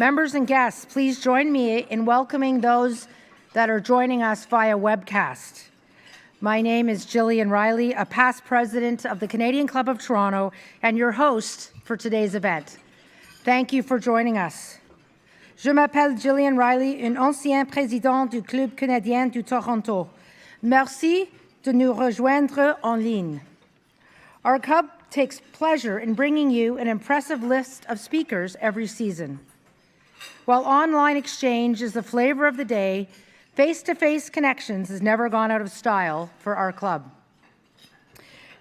Members and guests, please join me in welcoming those that are joining us via webcast. My name is Gillian Riley, a past president of the Canadian Club of Toronto and your host for today's event. Thank you for joining us. Je m'appelle Gillian Riley, une ancienne présidente du Club canadien du Toronto. Merci de nous rejoindre en ligne. Our club takes pleasure in bringing you an impressive list of speakers every season. While online exchange is the flavor of the day, face-to-face connections has never gone out of style for our club.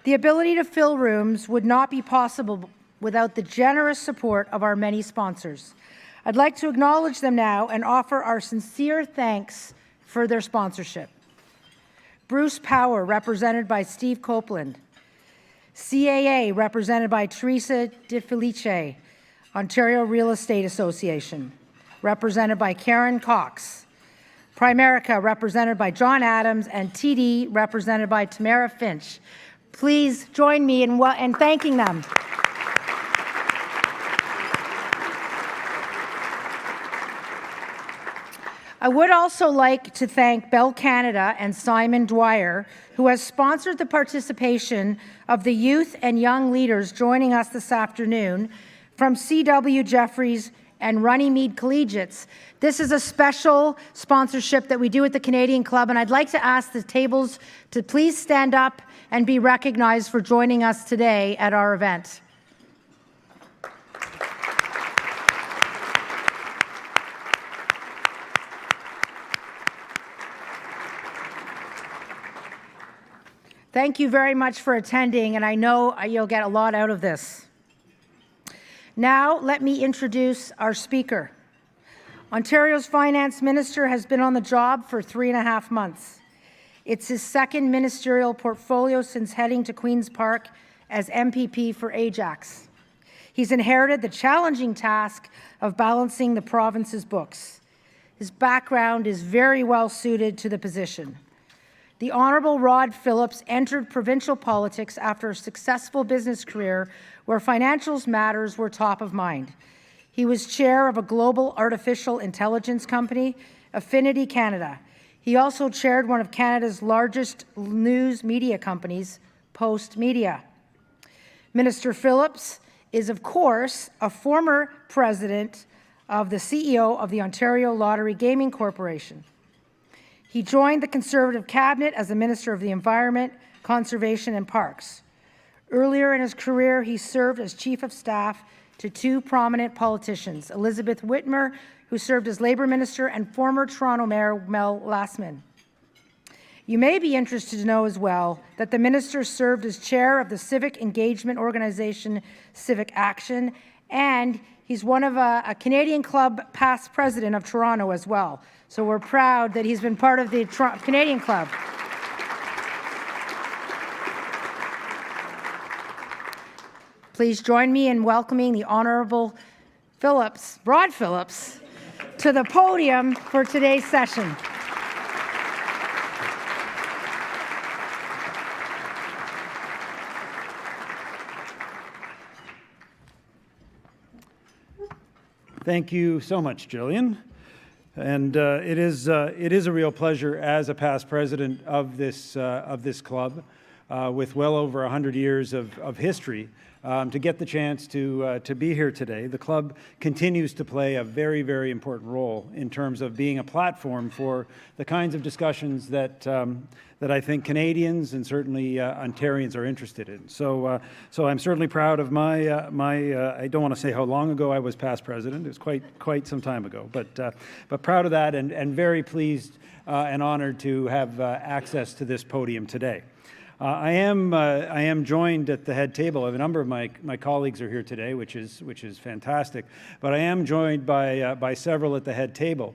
The ability to fill rooms would not be possible without the generous support of our many sponsors. I'd like to acknowledge them now and offer our sincere thanks for their sponsorship. Bruce Power, represented by Steve Copeland. CAA, represented by Teresa De Felice. Ontario Real Estate Association, represented by Karen Cox. Primerica, represented by John Adams, and TD, represented by Tamara Finch. Please join me in thanking them. I would also like to thank Bell Canada and Simon Dwyer, who has sponsored the participation of the youth and young leaders joining us this afternoon from C.W. Jeffries and Runnymede Collegiates. This is a special sponsorship that we do at the Canadian Club, and I'd like to ask the tables to please stand up and be recognized for joining us today at our event. Thank you very much for attending, and I know you'll get a lot out of this. Now, let me introduce our speaker. Ontario's Finance Minister has been on the job for 3.5 months. It's his second ministerial portfolio since heading to Queen's Park as MPP for Ajax. He's inherited the challenging task of balancing the province's books. His background is very well suited to the position. The Honourable Rod Phillips entered provincial politics after a successful business career where financial matters were top of mind. He was chair of a global artificial intelligence company, Affinity Canada. He also chaired one of Canada's largest news media companies, Post Media. Minister Phillips is, of course, a former president of the CEO of the Ontario Lottery Gaming Corporation. He joined the Conservative cabinet as the Minister of the Environment, Conservation and Parks. Earlier in his career, he served as Chief of Staff to two prominent politicians, Elizabeth Whitmer, who served as Labour Minister, and former Toronto Mayor Mel Lastman. You may be interested to know as well that the Minister served as Chair of the civic engagement organization Civic Action, and he's one of a Canadian Club past president of Toronto as well. So we're proud that he's been part of the Canadian Club. Please join me in welcoming the Honourable Rod Phillips, to the podium for today's session. Thank you so much, Gillian. And it is a real pleasure as a past president of this club, with well over 100 years of history, to get the chance to be here today. The club continues to play a very, very important role in terms of being a platform for the kinds of discussions that I think Canadians and certainly Ontarians are interested in. So I'm certainly proud of my I don't want to say how long ago I was past president. It was quite some time ago, but proud of that and very pleased and honored to have access to this podium today. I am joined at the head table. A number of my colleagues are here today, which is fantastic. But I am joined by several at the head table.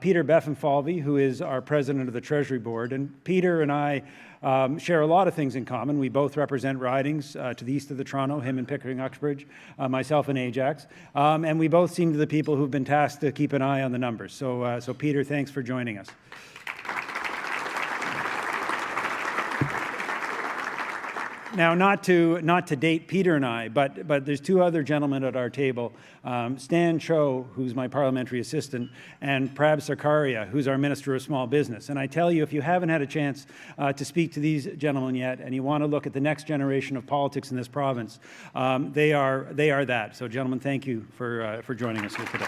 Peter Beffenfalvy, who is our president of the Treasury Board, and Peter and I share a lot of things in common. We both represent ridings to the east of the Toronto, him in Pickering-Uxbridge, myself in Ajax, and we both seem to the people who've been tasked to keep an eye on the numbers. So Peter, thanks for joining us. Now, not to date Peter and I, but there's two other gentlemen at our table, Stan Cho, who's my parliamentary assistant, and Prab Sarkaria, who's our Minister of Small Business. And I tell you, if you haven't had a chance to speak to these gentlemen yet, and you want to look at the next generation of politics in this province, they are that. So, gentlemen, thank you for joining us here today.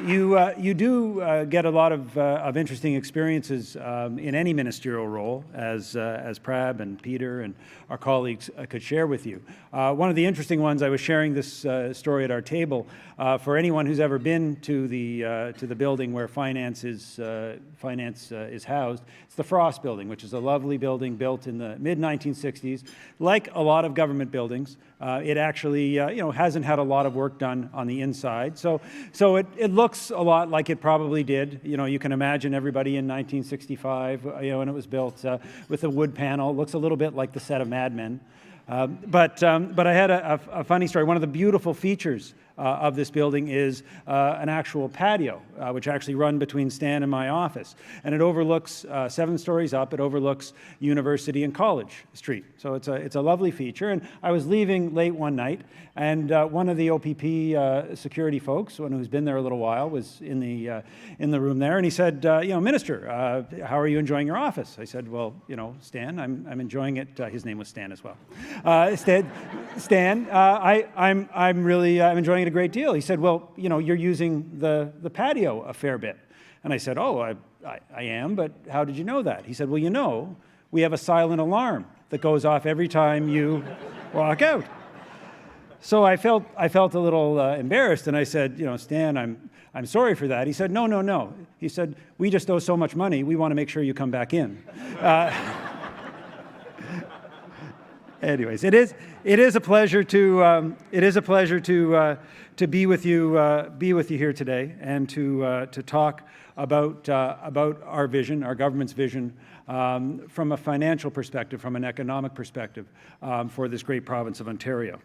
You do get a lot of interesting experiences in any ministerial role, as Prab and Peter and our colleagues could share with you. One of the interesting ones, I was sharing this story at our table, for anyone who's ever been to the building where finance is housed. It's the Frost Building, which is a lovely building built in the mid-1960s. Like a lot of government buildings, it actually hasn't had a lot of work done on the inside. So it looks a lot like it probably did. You can imagine everybody in 1965, when it was built with a wood panel. It looks a little bit like the set of Mad Men. But I had a funny story. One of the beautiful features of this building is an actual patio, which actually run between Stan and my office. And it overlooks, 7 stories up, it overlooks University and College Street. So it's a lovely feature. And I was leaving late one night, and one of the OPP security folks, one who's been there a little while, was in the room there, and he said, Minister, how are you enjoying your office? I said, well, Stan, I'm enjoying it. His name was Stan as well. Stan, I'm enjoying it a great deal. He said, well, you're using the patio a fair bit. And I said, oh, I am, but how did you know that? He said, well, we have a silent alarm that goes off every time you walk out. So I felt a little embarrassed, and I said, Stan, I'm sorry for that. He said, no. He said, we just owe so much money, we want to make sure you come back in. Anyways, it is a pleasure to be with you here today, and to talk about our vision, our government's vision, from a financial perspective, from an economic perspective, for this great province of Ontario.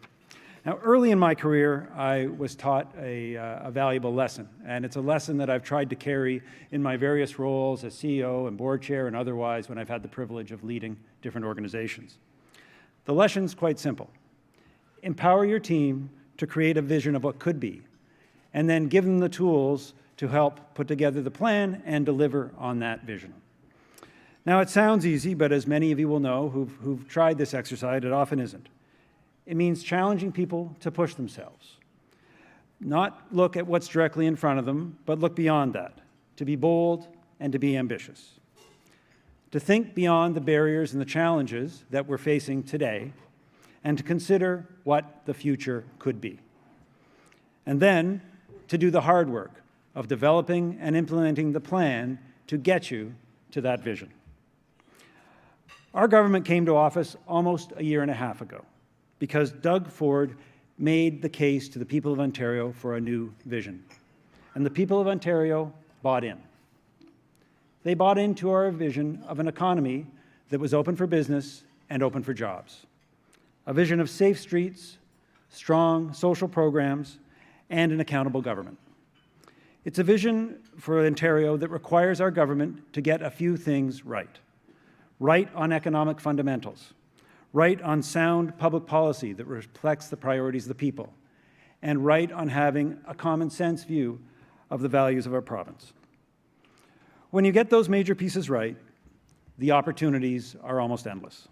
Now, early in my career, I was taught a valuable lesson, and it's a lesson that I've tried to carry in my various roles as CEO and board chair and otherwise when I've had the privilege of leading different organizations. The lesson's quite simple. Empower your team to create a vision of what could be, and then give them the tools to help put together the plan and deliver on that vision. Now, it sounds easy, but as many of you will know who've tried this exercise, it often isn't. It means challenging people to push themselves. Not look at what's directly in front of them, but look beyond that, to be bold and to be ambitious. To think beyond the barriers and the challenges that we're facing today, and to consider what the future could be. And then to do the hard work of developing and implementing the plan to get you to that vision. Our government came to office almost a year and a half ago because Doug Ford made the case to the people of Ontario for a new vision. And the people of Ontario bought in. They bought into our vision of an economy that was open for business and open for jobs. A vision of safe streets, strong social programs, and an accountable government. It's a vision for Ontario that requires our government to get a few things right. Right on economic fundamentals. Right on sound public policy that reflects the priorities of the people. And right on having a common sense view of the values of our province. When you get those major pieces right, the opportunities are almost endless.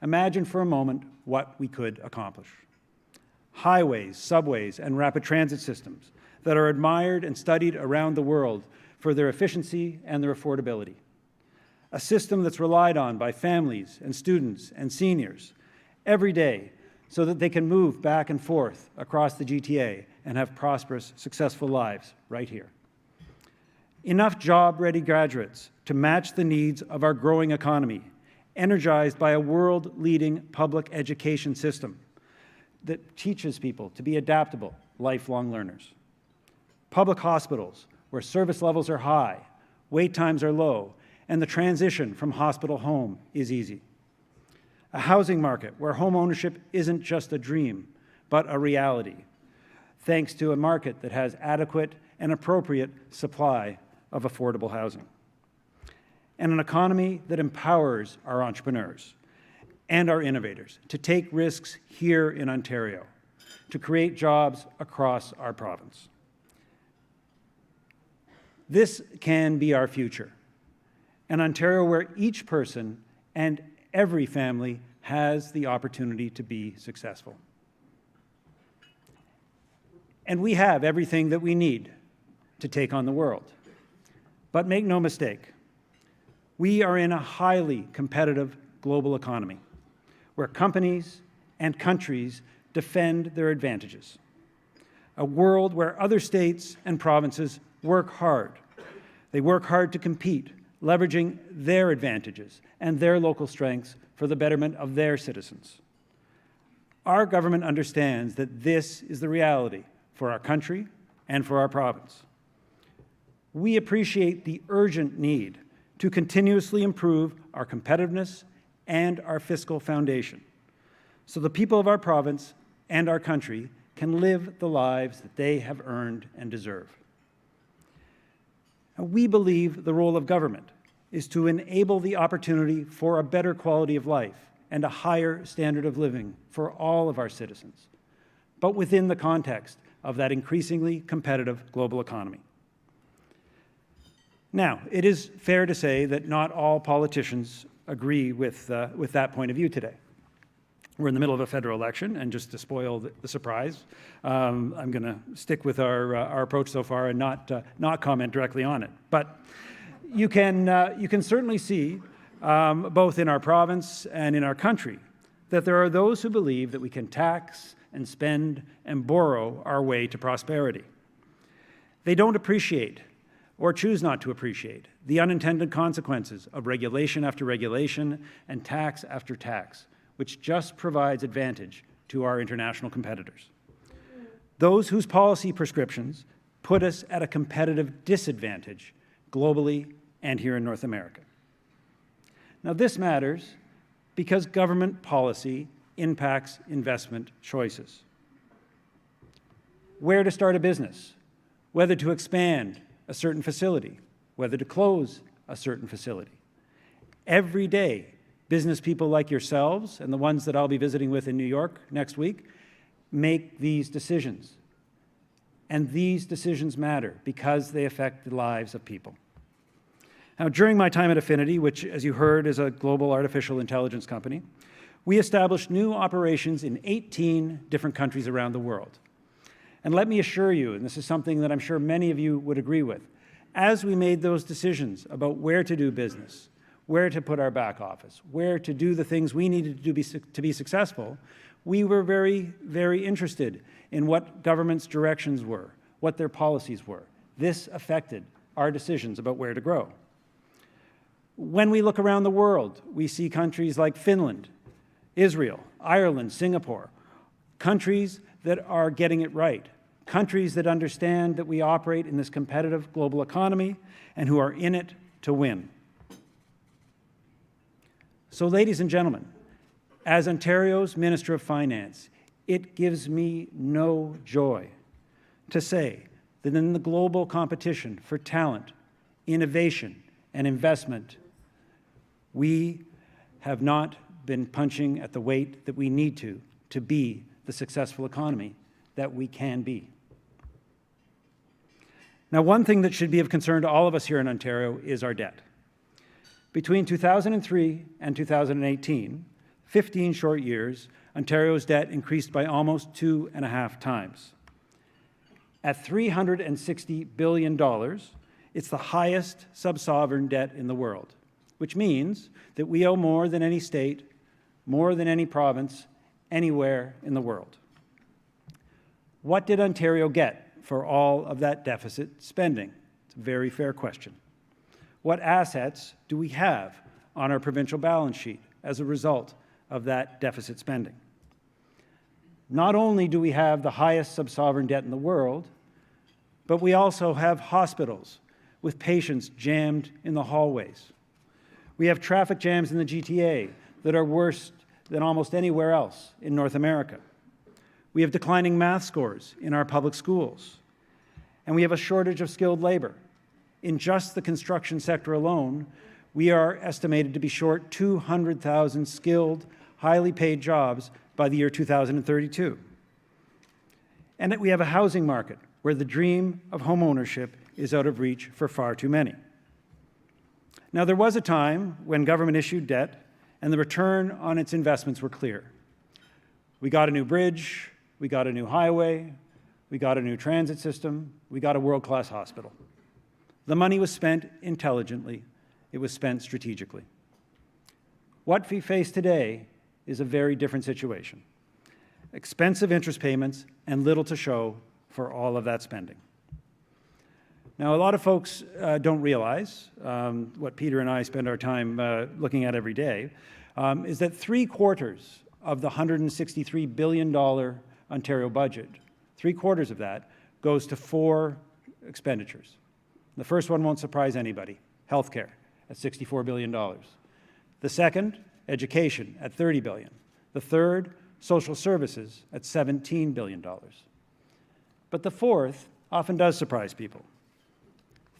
Imagine for a moment what we could accomplish. Highways, subways, and rapid transit systems that are admired and studied around the world for their efficiency and their affordability. A system that's relied on by families and students and seniors every day so that they can move back and forth across the GTA and have prosperous, successful lives right here. Enough job-ready graduates to match the needs of our growing economy, energized by a world-leading public education system that teaches people to be adaptable, lifelong learners. Public hospitals where service levels are high, wait times are low, and the transition from hospital home is easy. A housing market where home ownership isn't just a dream, but a reality, thanks to a market that has adequate and appropriate supply of affordable housing. and an economy that empowers our entrepreneurs and our innovators to take risks here in Ontario, to create jobs across our province. This can be our future, an Ontario where each person and every family has the opportunity to be successful. And we have everything that we need to take on the world. But make no mistake, we are in a highly competitive global economy where companies and countries defend their advantages. A world where other states and provinces work hard. They work hard to compete, leveraging their advantages and their local strengths for the betterment of their citizens. Our government understands that this is the reality for our country and for our province. We appreciate the urgent need to continuously improve our competitiveness and our fiscal foundation so the people of our province and our country can live the lives that they have earned and deserve. And we believe the role of government is to enable the opportunity for a better quality of life and a higher standard of living for all of our citizens, but within the context of that increasingly competitive global economy. Now, it is fair to say that not all politicians agree with that point of view today. We're in the middle of a federal election, and just to spoil the surprise, I'm going to stick with our approach so far and not comment directly on it. But you can certainly see, both in our province and in our country, that there are those who believe that we can tax and spend and borrow our way to prosperity. They don't appreciate, or choose not to appreciate, the unintended consequences of regulation after regulation and tax after tax, which just provides advantage to our international competitors. Those whose policy prescriptions put us at a competitive disadvantage globally and here in North America. Now, this matters because government policy impacts investment choices. Where to start a business, whether to expand a certain facility, whether to close a certain facility. Every day, business people like yourselves and the ones that I'll be visiting with in New York next week make these decisions. And these decisions matter because they affect the lives of people. Now, during my time at Affinity, which, as you heard, is a global artificial intelligence company, we established new operations in 18 different countries around the world. And let me assure you, and this is something that I'm sure many of you would agree with, as we made those decisions about where to do business, where to put our back office, where to do the things we needed to do to be successful, we were very, very interested in what government's directions were, what their policies were. This affected our decisions about where to grow. When we look around the world, we see countries like Finland, Israel, Ireland, Singapore, countries that are getting it right, countries that understand that we operate in this competitive global economy and who are in it to win. So, ladies and gentlemen, as Ontario's Minister of Finance, it gives me no joy to say that in the global competition for talent, innovation, and investment, we have not been punching at the weight that we need to be the successful economy that we can be. Now, one thing that should be of concern to all of us here in Ontario is our debt. Between 2003 and 2018, 15 short years, Ontario's debt increased by almost 2.5 times. At $360 billion, it's the highest sub-sovereign debt in the world, which means that we owe more than any state, more than any province, anywhere in the world. What did Ontario get for all of that deficit spending? It's a very fair question. What assets do we have on our provincial balance sheet as a result of that deficit spending? Not only do we have the highest sub-sovereign debt in the world, but we also have hospitals with patients jammed in the hallways. We have traffic jams in the GTA that are worse than almost anywhere else in North America. We have declining math scores in our public schools. And we have a shortage of skilled labor. In just the construction sector alone, we are estimated to be short 200,000 skilled, highly paid jobs by the year 2032. And that we have a housing market where the dream of home ownership is out of reach for far too many. Now, there was a time when government issued debt and the return on its investments were clear. We got a new bridge, we got a new highway, we got a new transit system, we got a world-class hospital. The money was spent intelligently, it was spent strategically. What we face today is a very different situation. Expensive interest payments and little to show for all of that spending. Now, a lot of folks don't realize what Peter and I spend our time looking at every day, is that 3/4 of the $163 billion Ontario budget, 3/4 of that goes to 4 expenditures. The first one won't surprise anybody, healthcare at $64 billion. The second, education at $30 billion. The third, social services at $17 billion. But the fourth often does surprise people.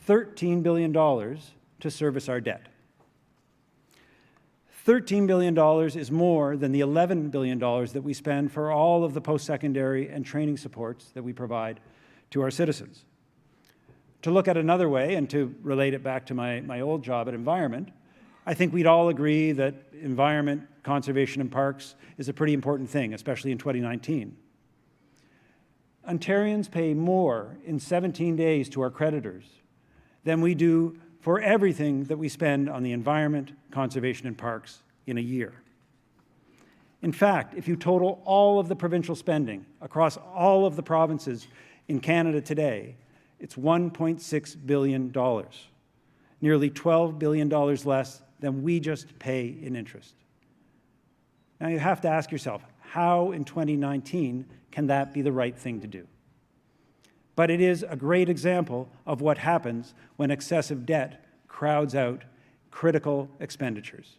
$13 billion to service our debt. $13 billion is more than the $11 billion that we spend for all of the post-secondary and training supports that we provide to our citizens. To look at another way, and to relate it back to my old job at Environment, I think we'd all agree that environment, conservation, and parks is a pretty important thing, especially in 2019. Ontarians pay more in 17 days to our creditors than we do for everything that we spend on the environment, conservation, and parks in a year. In fact, if you total all of the provincial spending across all of the provinces in Canada today, it's $1.6 billion, nearly $12 billion less than we just pay in interest. Now you have to ask yourself, how in 2019 can that be the right thing to do? But it is a great example of what happens when excessive debt crowds out critical expenditures.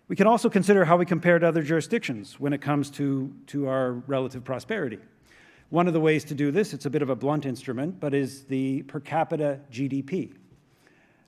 We can also consider how we compare to other jurisdictions when it comes to our relative prosperity. One of the ways to do this, it's a bit of a blunt instrument, but is the per capita GDP.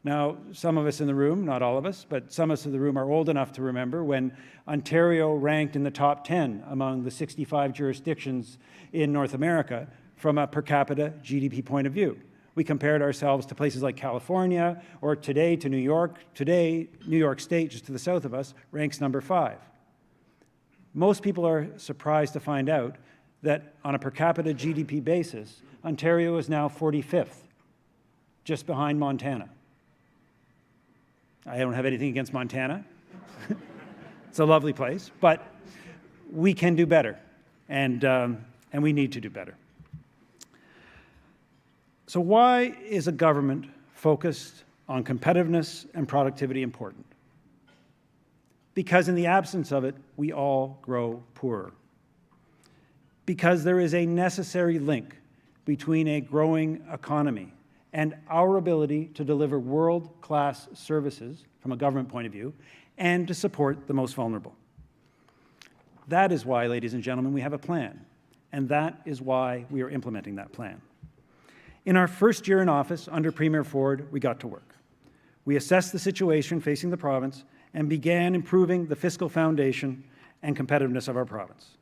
Now, some of us in the room, not all of us, but some of us in the room are old enough to remember when Ontario ranked in the top 10 among the 65 jurisdictions in North America from a per capita GDP point of view. We compared ourselves to places like California, or today to New York. Today, New York State, just to the south of us, ranks number 5. Most people are surprised to find out that on a per capita GDP basis, Ontario is now 45th, just behind Montana. I don't have anything against Montana. It's a lovely place, but we can do better, and we need to do better. So why is a government focused on competitiveness and productivity important? Because in the absence of it, we all grow poorer. Because there is a necessary link between a growing economy and our ability to deliver world-class services from a government point of view and to support the most vulnerable. That is why, ladies and gentlemen, we have a plan, and that is why we are implementing that plan. In our first year in office under Premier Ford, we got to work. We assessed the situation facing the province and began improving the fiscal foundation and competitiveness of our province.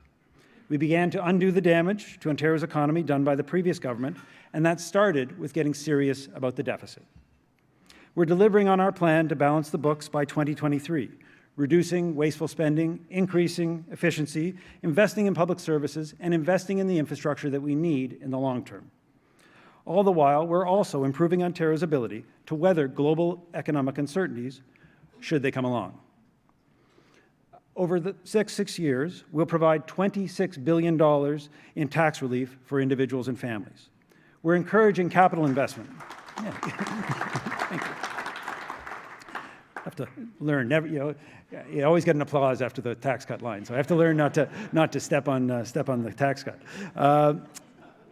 We began to undo the damage to Ontario's economy done by the previous government, and that started with getting serious about the deficit. We're delivering on our plan to balance the books by 2023, reducing wasteful spending, increasing efficiency, investing in public services, and investing in the infrastructure that we need in the long term. All the while, we're also improving Ontario's ability to weather global economic uncertainties should they come along. Over the next 6 years, we'll provide $26 billion in tax relief for individuals and families. We're encouraging capital investment. Yeah. Thank you. I have to learn. You always get an applause after the tax cut line, so I have to learn not to step on the tax cut.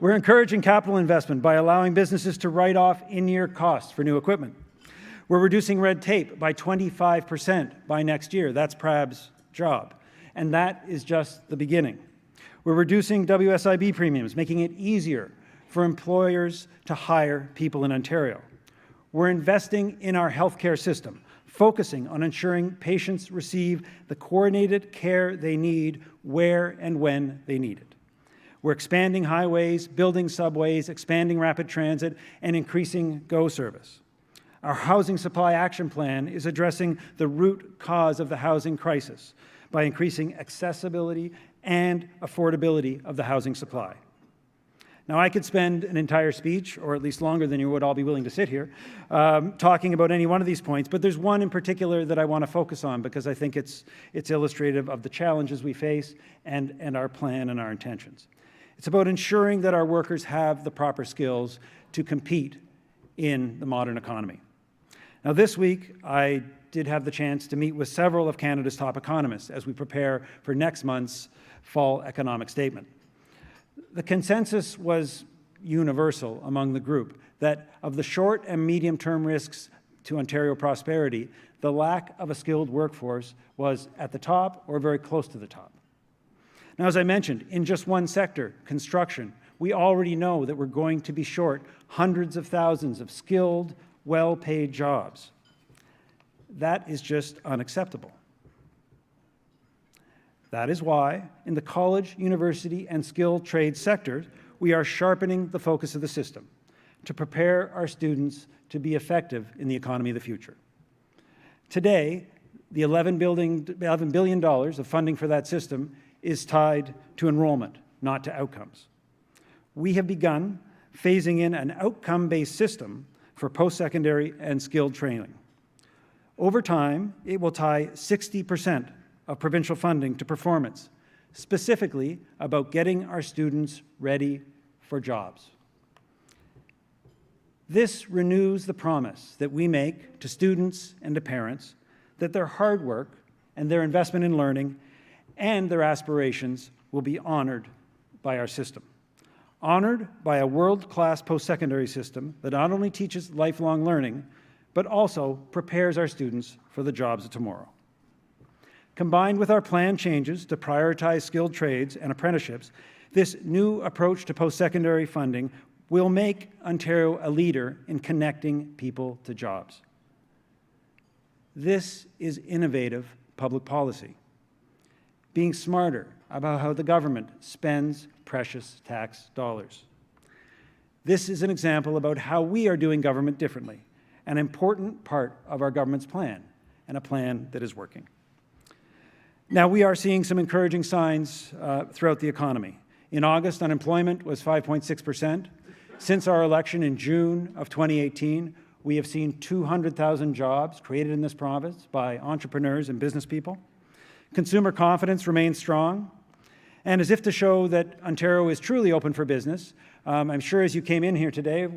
We're encouraging capital investment by allowing businesses to write off in-year costs for new equipment. We're reducing red tape by 25% by next year. That's PRAB's job. And that is just the beginning. We're reducing WSIB premiums, making it easier for employers to hire people in Ontario. We're investing in our healthcare system, focusing on ensuring patients receive the coordinated care they need where and when they need it. We're expanding highways, building subways, expanding rapid transit, and increasing GO service. Our Housing Supply Action Plan is addressing the root cause of the housing crisis by increasing accessibility and affordability of the housing supply. Now, I could spend an entire speech, or at least longer than you would all be willing to sit here, talking about any one of these points, but there's one in particular that I want to focus on because I think it's illustrative of the challenges we face and our plan and our intentions. It's about ensuring that our workers have the proper skills to compete in the modern economy. Now, this week, I did have the chance to meet with several of Canada's top economists as we prepare for next month's fall economic statement. The consensus was universal among the group that of the short and medium-term risks to Ontario prosperity, the lack of a skilled workforce was at the top or very close to the top. Now, as I mentioned, in just one sector, construction, we already know that we're going to be short hundreds of thousands of skilled, well-paid jobs. That is just unacceptable. That is why, in the college, university, and skilled trade sectors, we are sharpening the focus of the system to prepare our students to be effective in the economy of the future. Today, the $11 billion of funding for that system is tied to enrollment, not to outcomes. We have begun phasing in an outcome-based system for post-secondary and skilled training. Over time, it will tie 60% of provincial funding to performance, specifically about getting our students ready for jobs. This renews the promise that we make to students and to parents that their hard work and their investment in learning and their aspirations will be honored by our system. Honored by a world-class post-secondary system that not only teaches lifelong learning, but also prepares our students for the jobs of tomorrow. Combined with our planned changes to prioritize skilled trades and apprenticeships, this new approach to post-secondary funding will make Ontario a leader in connecting people to jobs. This is innovative public policy, being smarter about how the government spends precious tax dollars. This is an example about how we are doing government differently, an important part of our government's plan, and a plan that is working. Now, we are seeing some encouraging signs throughout the economy. In August, unemployment was 5.6%. Since our election in June of 2018, we have seen 200,000 jobs created in this province by entrepreneurs and business people. Consumer confidence remains strong. And as if to show that Ontario is truly open for business, I'm sure as you came in here today,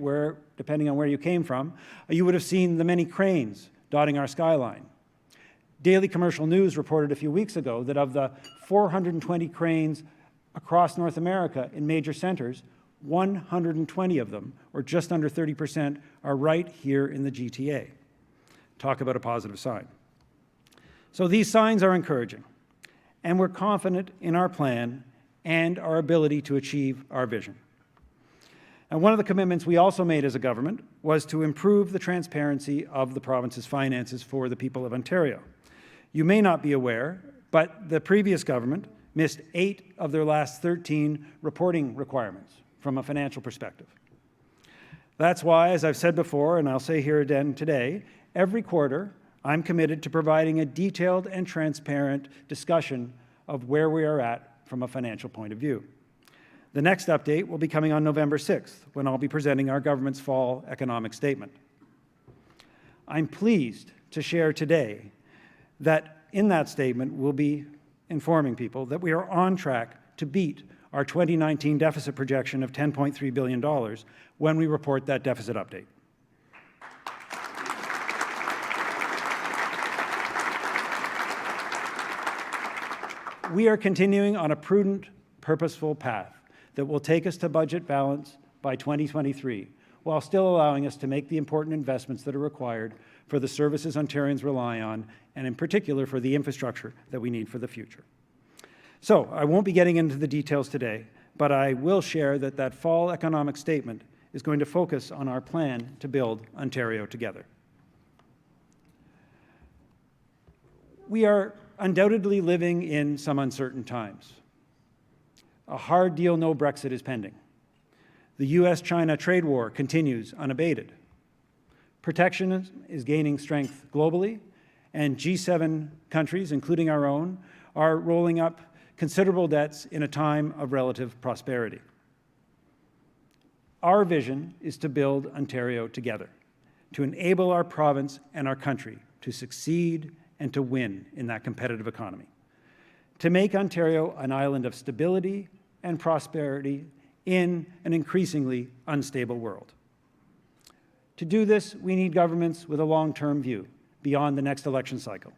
depending on where you came from, you would have seen the many cranes dotting our skyline. Daily Commercial News reported a few weeks ago that of the 420 cranes across North America in major centres, 120 of them, or just under 30%, are right here in the GTA. Talk about a positive sign. So these signs are encouraging, and we're confident in our plan and our ability to achieve our vision. And one of the commitments we also made as a government was to improve the transparency of the province's finances for the people of Ontario. You may not be aware, but the previous government missed 8 of their last 13 reporting requirements from a financial perspective. That's why, as I've said before, and I'll say here again today, every quarter I'm committed to providing a detailed and transparent discussion of where we are at from a financial point of view. The next update will be coming on November 6th, when I'll be presenting our government's fall economic statement. I'm pleased to share today that in that statement we'll be informing people that we are on track to beat our 2019 deficit projection of $10.3 billion when we report that deficit update. We are continuing on a prudent, purposeful path that will take us to budget balance by 2023, while still allowing us to make the important investments that are required for the services Ontarians rely on, and in particular for the infrastructure that we need for the future. So I won't be getting into the details today, but I will share that that fall economic statement is going to focus on our plan to build Ontario together. We are undoubtedly living in some uncertain times. A hard deal, no Brexit, is pending. The US-China trade war continues unabated. Protectionism is gaining strength globally, and G7 countries, including our own, are rolling up considerable debts in a time of relative prosperity. Our vision is to build Ontario together, to enable our province and our country to succeed and to win in that competitive economy, to make Ontario an island of stability and prosperity in an increasingly unstable world. To do this, we need governments with a long-term view beyond the next election cycle.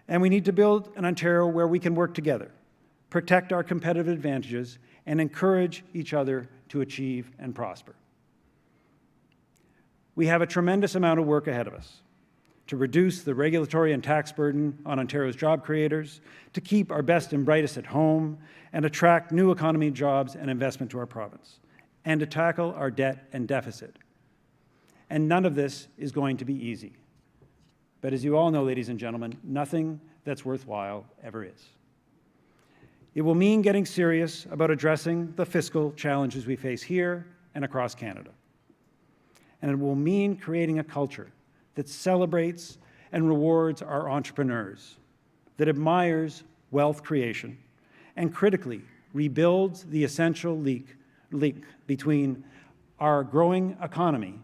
And we need to build an Ontario where we can work together, protect our competitive advantages, and encourage each other to achieve and prosper. We have a tremendous amount of work ahead of us to reduce the regulatory and tax burden on Ontario's job creators, to keep our best and brightest at home, and attract new economy jobs and investment to our province, and to tackle our debt and deficit. And none of this is going to be easy. But as you all know, ladies and gentlemen, nothing that's worthwhile ever is. It will mean getting serious about addressing the fiscal challenges we face here and across Canada. And it will mean creating a culture that celebrates and rewards our entrepreneurs, that admires wealth creation, and critically rebuilds the essential link between our growing economy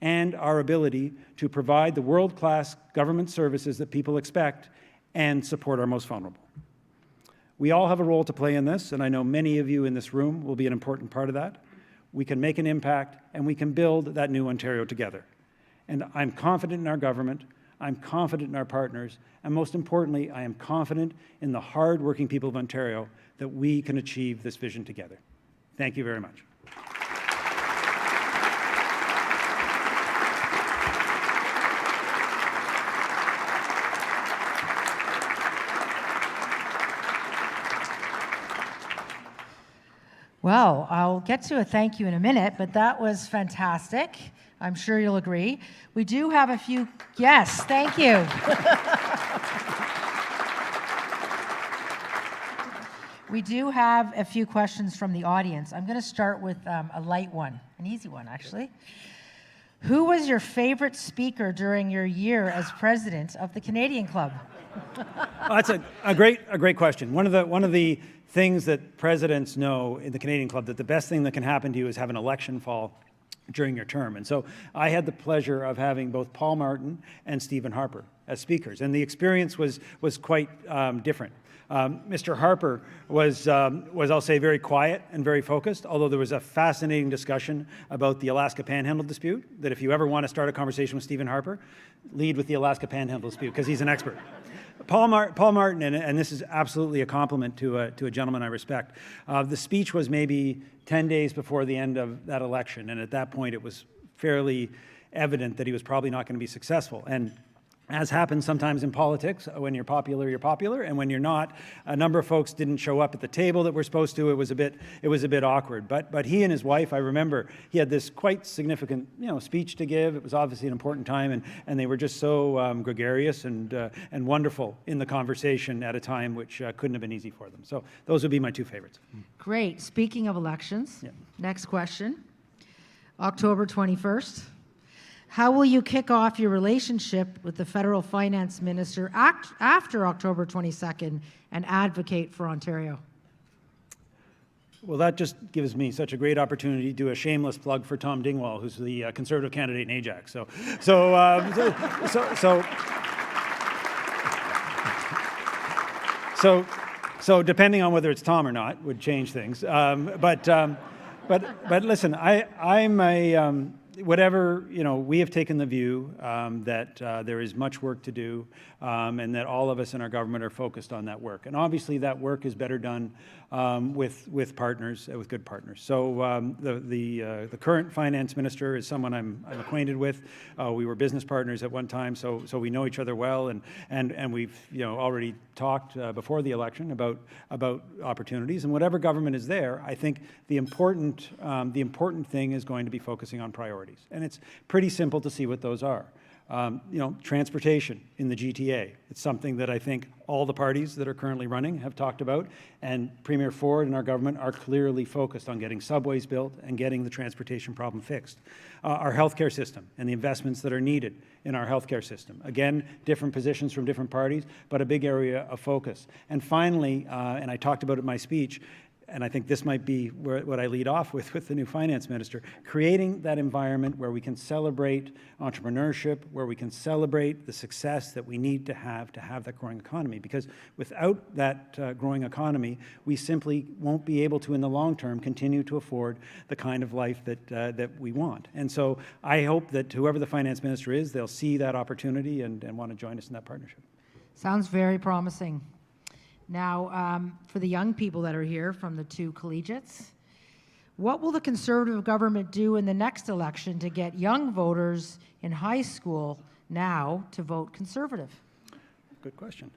and our ability to provide the world-class government services that people expect and support our most vulnerable. We all have a role to play in this, and I know many of you in this room will be an important part of that. We can make an impact, and we can build that new Ontario together. And I'm confident in our government, I'm confident in our partners, and most importantly, I am confident in the hard-working people of Ontario that we can achieve this vision together. Thank you very much. Well, I'll get to a thank you in a minute, but that was fantastic. I'm sure you'll agree. We do have a few, yes, thank you. We do have a few questions from the audience. I'm going to start with a light one, an easy one, actually. Who was your favorite speaker during your year as president of the Canadian Club? That's a great question. One of the things that presidents know in the Canadian Club, that the best thing that can happen to you is have an election fall during your term. And so I had the pleasure of having both Paul Martin and Stephen Harper as speakers, and the experience was quite different. Mr. Harper was, I'll say, very quiet and very focused, although there was a fascinating discussion about the Alaska Panhandle dispute, that if you ever want to start a conversation with Stephen Harper, lead with the Alaska Panhandle dispute, because he's an expert. Paul Martin, and this is absolutely a compliment to a gentleman I respect, the speech was maybe 10 days before the end of that election, and at that point it was fairly evident that he was probably not going to be successful. And as happens sometimes in politics, when you're popular, and when you're not, a number of folks didn't show up at the table that were supposed to. It was a bit awkward. But he and his wife, I remember, he had this quite significant, speech to give. It was obviously an important time, and they were just so gregarious and wonderful in the conversation at a time which couldn't have been easy for them. So those would be my two favorites. Great. Speaking of elections, Yeah. Next question. October 21st. How will you kick off your relationship with the federal finance minister after October 22nd and advocate for Ontario? Well, that just gives me such a great opportunity to do a shameless plug for Tom Dingwall, who's the Conservative candidate in Ajax. So depending on whether it's Tom or not would change things. But listen, whatever, we have taken the view that there is much work to do, and that all of us in our government are focused on that work. And obviously that work is better done with partners, with good partners. So the current finance minister is someone I'm acquainted with. We were business partners at one time, so we know each other well, and we've already talked before the election about opportunities. And whatever government is there, I think the important thing is going to be focusing on priorities. And it's pretty simple to see what those are. Transportation in the GTA. It's something that I think all the parties that are currently running have talked about, and Premier Ford and our government are clearly focused on getting subways built and getting the transportation problem fixed. Our healthcare system and the investments that are needed in our healthcare system. Again, different positions from different parties, but a big area of focus. And finally, and I talked about it in my speech, and I think this might be what I lead off with the new finance minister, creating that environment where we can celebrate entrepreneurship, where we can celebrate the success that we need to have that growing economy. Because without that growing economy, we simply won't be able to, in the long term, continue to afford the kind of life that we want. And so I hope that whoever the finance minister is, they'll see that opportunity and want to join us in that partnership. Sounds very promising. Now, for the young people that are here from the two collegiates, what will the Conservative government do in the next election to get young voters in high school now to vote Conservative? Good question.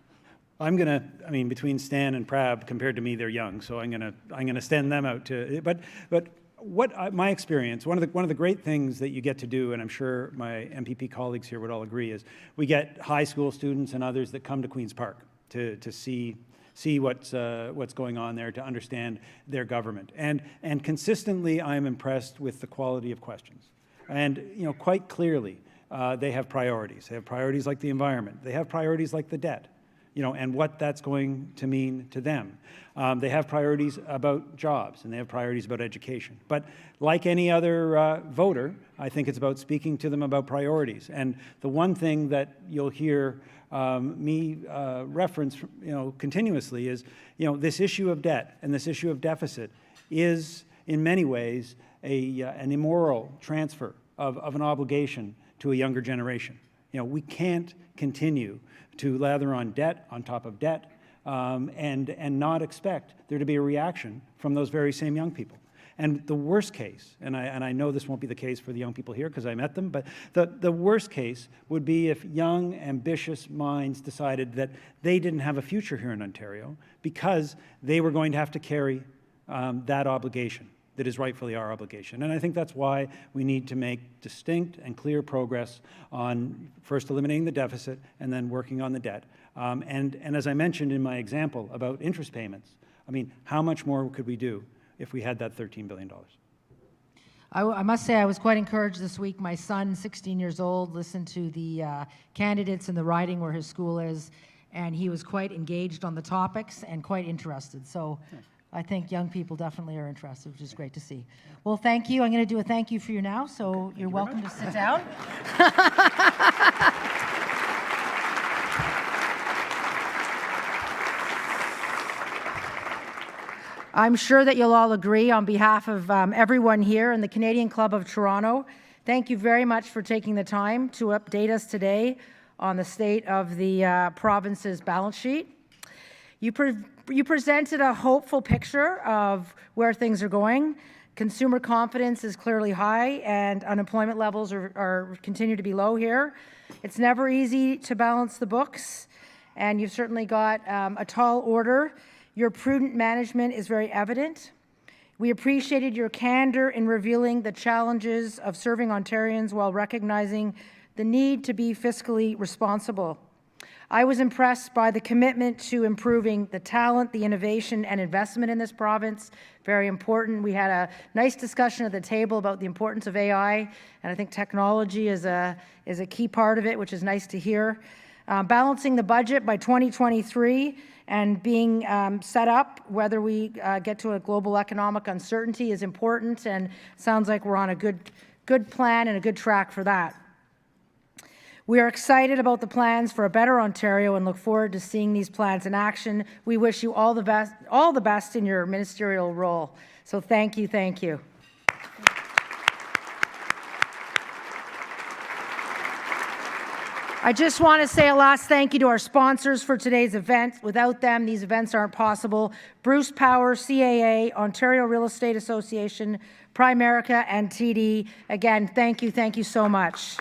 Between Stan and Prab, compared to me, they're young, so I'm gonna send them out to. But my experience, one of the great things that you get to do, and I'm sure my MPP colleagues here would all agree, is we get high school students and others that come to Queen's Park to see what's going on there, to understand their government. And consistently, I'm impressed with the quality of questions. And quite clearly, they have priorities. They have priorities like the environment. They have priorities like the debt, and what that's going to mean to them. They have priorities about jobs, and they have priorities about education. But like any other voter, I think it's about speaking to them about priorities. And the one thing that you'll hear me reference, continuously is, this issue of debt and this issue of deficit is, in many ways, an immoral transfer of an obligation to a younger generation. We can't continue to lather on debt on top of debt and not expect there to be a reaction from those very same young people. And the worst case, and I know this won't be the case for the young people here because I met them, but the worst case would be if young, ambitious minds decided that they didn't have a future here in Ontario because they were going to have to carry that obligation that is rightfully our obligation. And I think that's why we need to make distinct and clear progress on first eliminating the deficit and then working on the debt. And as I mentioned in my example about interest payments, how much more could we do if we had that $13 billion? I must say I was quite encouraged this week. My son, 16 years old, listened to the candidates in the riding where his school is, and he was quite engaged on the topics and quite interested. So I think young people definitely are interested, which is great to see. Well, thank you. I'm going to do a thank you for you now, so you're welcome to sit down. I'm sure that you'll all agree, on behalf of everyone here in the Canadian Club of Toronto, thank you very much for taking the time to update us today on the state of the province's balance sheet. You presented a hopeful picture of where things are going. Consumer confidence is clearly high, and unemployment levels continue to be low here. It's never easy to balance the books, and you've certainly got a tall order. Your prudent management is very evident. We appreciated your candor in revealing the challenges of serving Ontarians while recognizing the need to be fiscally responsible. I was impressed by the commitment to improving the talent, the innovation, and investment in this province. Very important. We had a nice discussion at the table about the importance of AI, and I think technology is a key part of it, which is nice to hear. Balancing the budget by 2023 and being set up, whether we get to a global economic uncertainty, is important, and sounds like we're on a good plan and a good track for that. We are excited about the plans for a better Ontario and look forward to seeing these plans in action. We wish you all the best in your ministerial role. So thank you, thank you. I just want to say a last thank you to our sponsors for today's event. Without them, these events aren't possible. Bruce Power, CAA, Ontario Real Estate Association, Primerica, and TD. Again, thank you so much.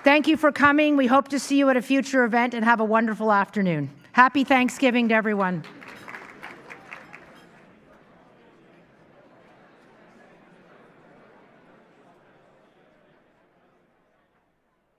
Thank you for coming. We hope to see you at a future event, and have a wonderful afternoon. Happy Thanksgiving to everyone.